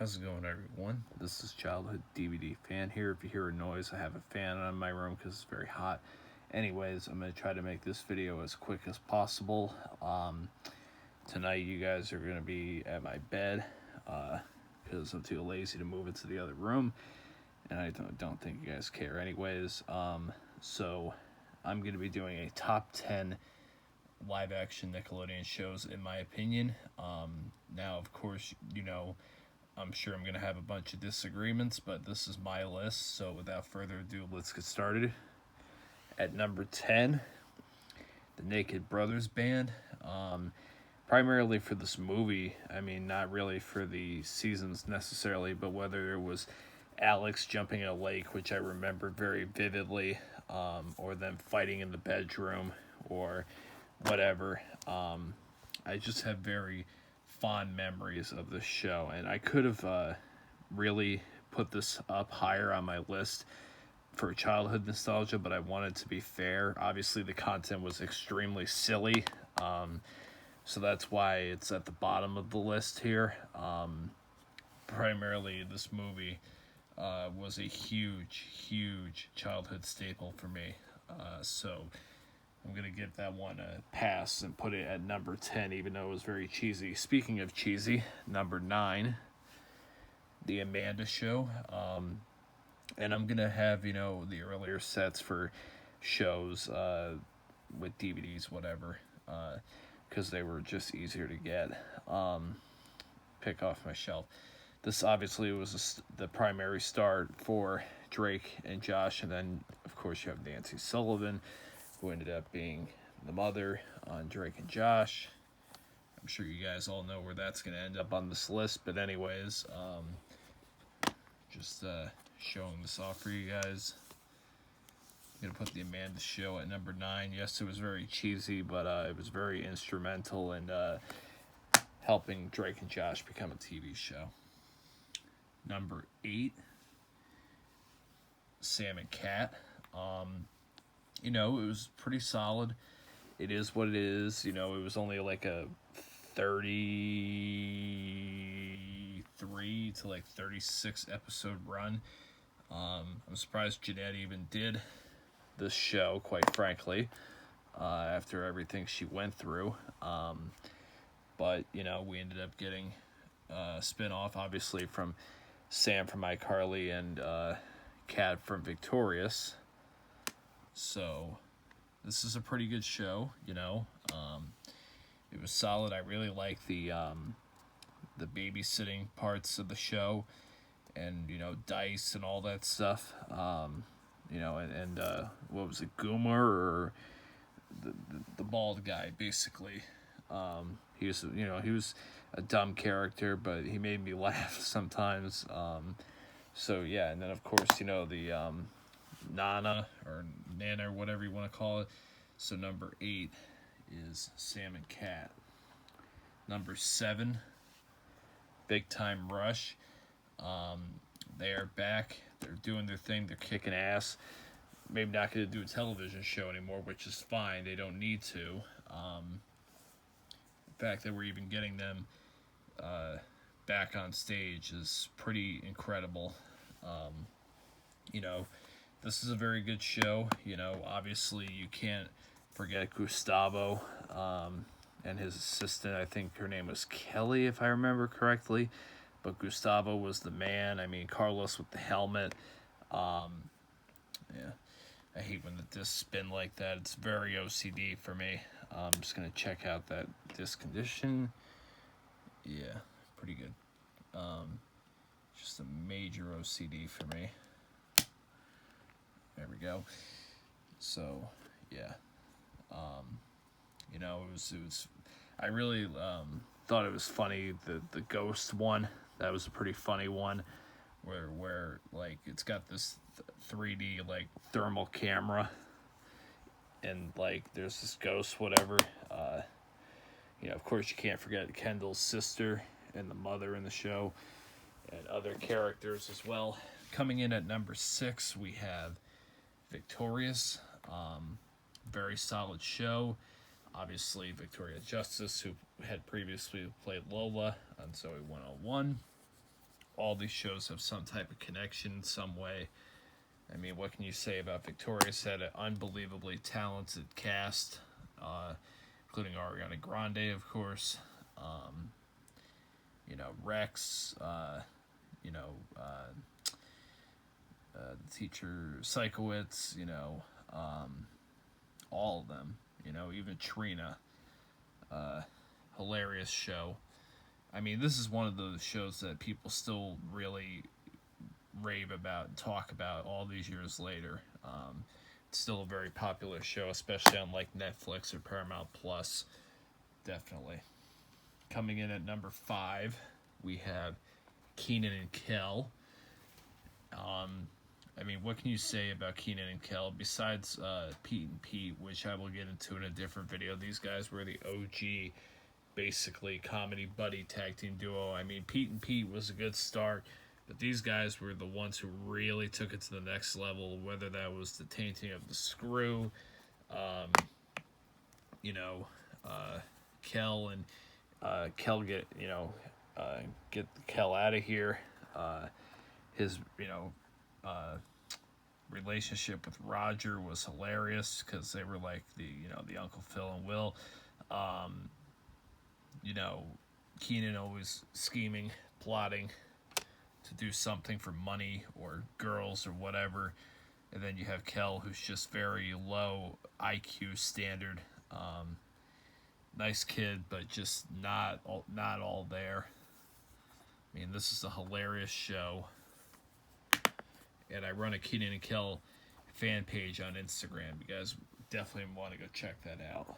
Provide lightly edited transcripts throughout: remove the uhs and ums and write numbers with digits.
How's it going, everyone? This is Childhood DVD Fan here. If you hear a noise, I have a fan on my room because it's very hot. Anyways, I'm going to try to make this video as quick as possible. Tonight, you guys are going to be at my bed because I'm too lazy to move into the other room. And I don't think you guys care anyways. So I'm going to be doing a top 10 live-action Nickelodeon shows, in my opinion. Now, of course, I'm sure I'm going to have a bunch of disagreements, but this is my list. So without further ado, let's get started. At number 10, the Naked Brothers Band. Primarily for this movie, I mean, not really for the seasons necessarily, but whether it was Alex jumping in a lake, which I remember very vividly, or them fighting in the bedroom, or whatever. I just have very fond memories of this show, and I could have really put this up higher on my list for childhood nostalgia, but I wanted to be fair. Obviously, the content was extremely silly, so that's why it's at the bottom of the list here. Primarily, this movie was a huge childhood staple for me, so I'm going to give that one a pass and put it at number 10, even though it was very cheesy. Speaking of cheesy, number 9, The Amanda Show. And I'm going to have, the earlier sets for shows with DVDs, whatever, because they were just easier to get. Pick off my shelf. This obviously was the primary start for Drake and Josh, and then, of course, you have Nancy Sullivan, who ended up being the mother on Drake and Josh. I'm sure you guys all know where that's going to end up on this list. But anyways, just showing this off for you guys. I'm going to put the Amanda Show at number 9. Yes, it was very cheesy, but it was very instrumental in helping Drake and Josh become a TV show. Number 8, Sam and Cat. It was pretty solid. It is what it is. It was only like a 33 to 36 episode run. I'm surprised Jeanette even did this show, quite frankly, after everything she went through. But, we ended up getting a spin-off, obviously, from Sam from iCarly and Kat from Victorious. So, this is a pretty good show, It was solid. I really like the babysitting parts of the show, and Dice and all that stuff. And what was it, Goomer, or the bald guy, basically. He was a dumb character, but he made me laugh sometimes. So yeah, and then of course the Nana or Nana or whatever you want to call it. So number 8 is Sam and Cat. Number 7, Big Time Rush. They are back. They're doing their thing. They're kicking ass. Maybe not going to do a television show anymore, which is fine. They don't need to. The fact that we're even getting them back on stage is pretty incredible. This is a very good show. Obviously you can't forget Gustavo and his assistant. I think her name was Kelly, if I remember correctly. But Gustavo was the man. I mean, Carlos with the helmet. Yeah. I hate when the discs spin like that. It's very OCD for me. I'm just going to check out that disc condition. Yeah, pretty good. Just a major OCD for me. There we go. So, yeah. It was I really thought it was funny, the ghost one. That was a pretty funny one, where it's got this 3D thermal camera, and there's this ghost, whatever. Of course you can't forget Kendall's sister and the mother in the show, and other characters as well. Coming in at number 6, we have Victorious. Very solid show. Obviously, Victoria Justice, who had previously played Lola on Zoey 101. all these shows have some type of connection in some way. I mean, what can you say about Victorious? Had an unbelievably talented cast, including Ariana Grande, of course. You know, Rex, you know, the teacher Psychowitz, you know, all of them, you know, even Trina, hilarious show. I mean, this is one of those shows that people still really rave about and talk about all these years later. It's still a very popular show, especially on like Netflix or Paramount Plus. Definitely. Coming in at number 5, we have Kenan and Kel. I mean, what can you say about Kenan and Kel besides Pete and Pete, which I will get into in a different video? These guys were the OG, basically, comedy buddy tag team duo. I mean, Pete and Pete was a good start, but these guys were the ones who really took it to the next level, whether that was the tainting of the screw, you know, Kel and Kel get, you know, get Kel out of here. His, you know, relationship with Roger was hilarious because they were like the, you know, the Uncle Phil and Will. You know, Kenan always scheming, plotting to do something for money or girls or whatever. And then you have Kel, who's just very low IQ standard. Nice kid, but just not all there. I mean, this is a hilarious show. And I run a Kenan and Kel fan page on Instagram. You guys definitely want to go check that out.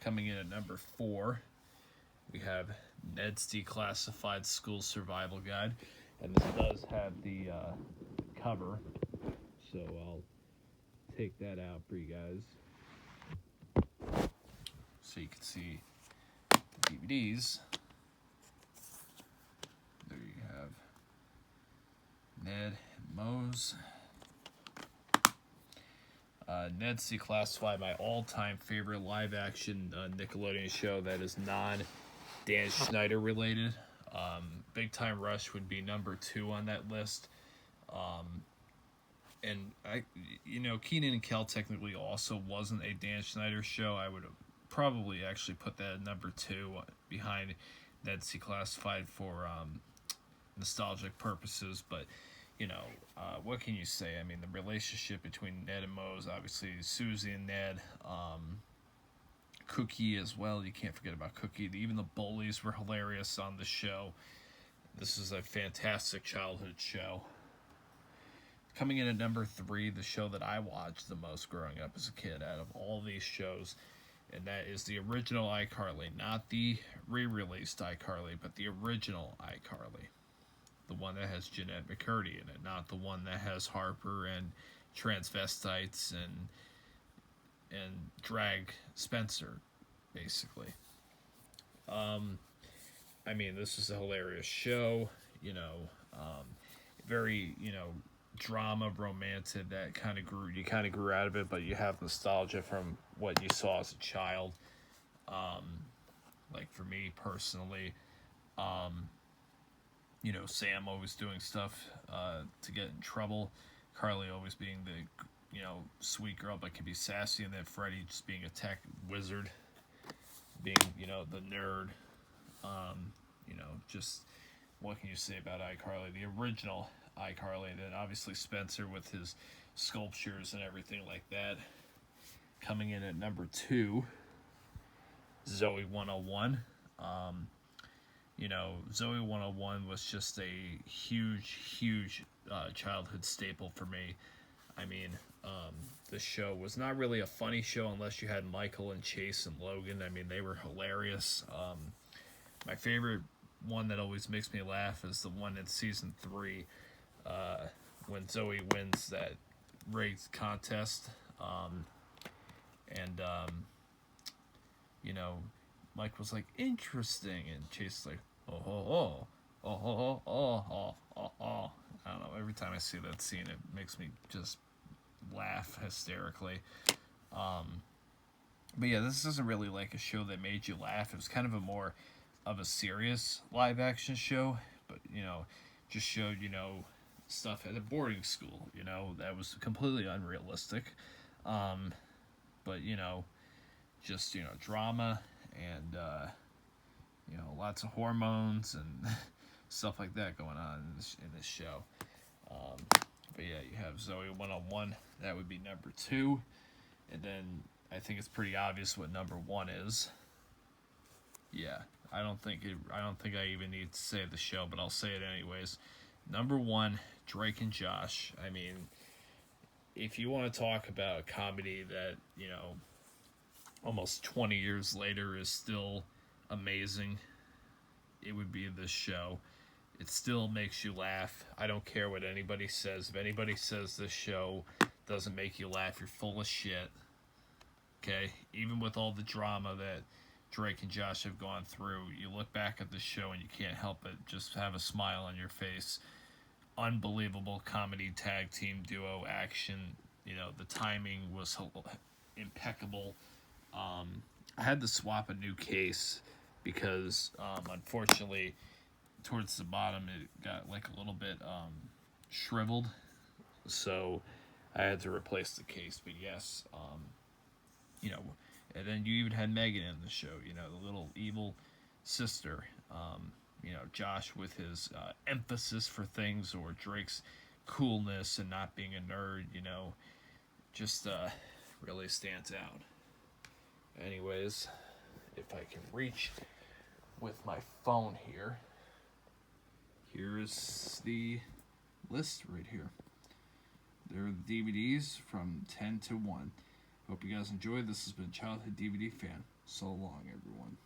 Coming in at number 4, we have Ned's Declassified School Survival Guide. And this does have the cover. So I'll take that out for you guys. So you can see the DVDs. There you have Ned and Mose. Ned's Declassified, my all-time favorite live-action Nickelodeon show that is non-Dan Schneider related. Big Time Rush would be number 2 on that list. And you know, Kenan and Kel technically also wasn't a Dan Schneider show. I would have probably actually put that at number 2 behind Ned's Declassified for nostalgic purposes, but you know, what can you say? I mean, the relationship between Ned and Mose, obviously Susie and Ned, Cookie as well. You can't forget about Cookie. Even the bullies were hilarious on the show. This is a fantastic childhood show. Coming in at number 3, the show that I watched the most growing up as a kid out of all these shows, and that is the original iCarly, not the re-released iCarly, but the original iCarly. The one that has Jeanette McCurdy in it, not the one that has Harper and transvestites and drag Spencer, basically. I mean, this is a hilarious show, you know, very, you know, drama, romantic, that kind of grew, you kind of grew out of it, but you have nostalgia from what you saw as a child. Like for me personally, you know, Sam always doing stuff to get in trouble. Carly always being the, you know, sweet girl but can be sassy, and then Freddie just being a tech wizard, being, you know, the nerd. You know, just what can you say about iCarly? The original iCarly, and then obviously Spencer with his sculptures and everything like that. Coming in at number 2, Zoey 101. You know, Zoey 101 was just a huge childhood staple for me. I mean, the show was not really a funny show unless you had Michael and Chase and Logan. I mean, they were hilarious. My favorite one that always makes me laugh is the one in season 3, when Zoey wins that rigged contest. You know, Mike was like, interesting, and Chase is like, oh. I don't know, every time I see that scene, it makes me just laugh hysterically. But yeah, this isn't really like a show that made you laugh. It was kind of a more of a serious live action show, but you know, just showed, stuff at a boarding school, that was completely unrealistic. Um, but, just, drama and, lots of hormones and stuff like that going on in this show. But yeah, you have Zoey 101. That would be number 2. And then I think it's pretty obvious what number 1 is. Yeah, I don't think I even need to say the show, but I'll say it anyways. Number 1, Drake and Josh. I mean, if you want to talk about a comedy that, almost 20 years later is still amazing, it would be this show. It still makes you laugh. I don't care what anybody says. If anybody says this show doesn't make you laugh, you're full of shit. Okay? Even with all the drama that Drake and Josh have gone through, you look back at the show and you can't help it. Just have a smile on your face. Unbelievable comedy tag team duo action. The timing was impeccable. I had to swap a new case because, unfortunately, towards the bottom it got like a little bit shriveled, so I had to replace the case. But yes, and then you even had Megan in the show, the little evil sister. Josh with his emphasis for things, or Drake's coolness and not being a nerd, just really stands out. Anyways, if I can reach with my phone here, here's the list right here. There are the DVDs from 10 to 1. Hope you guys enjoyed. This has been Childhood DVD Fan. So long, everyone.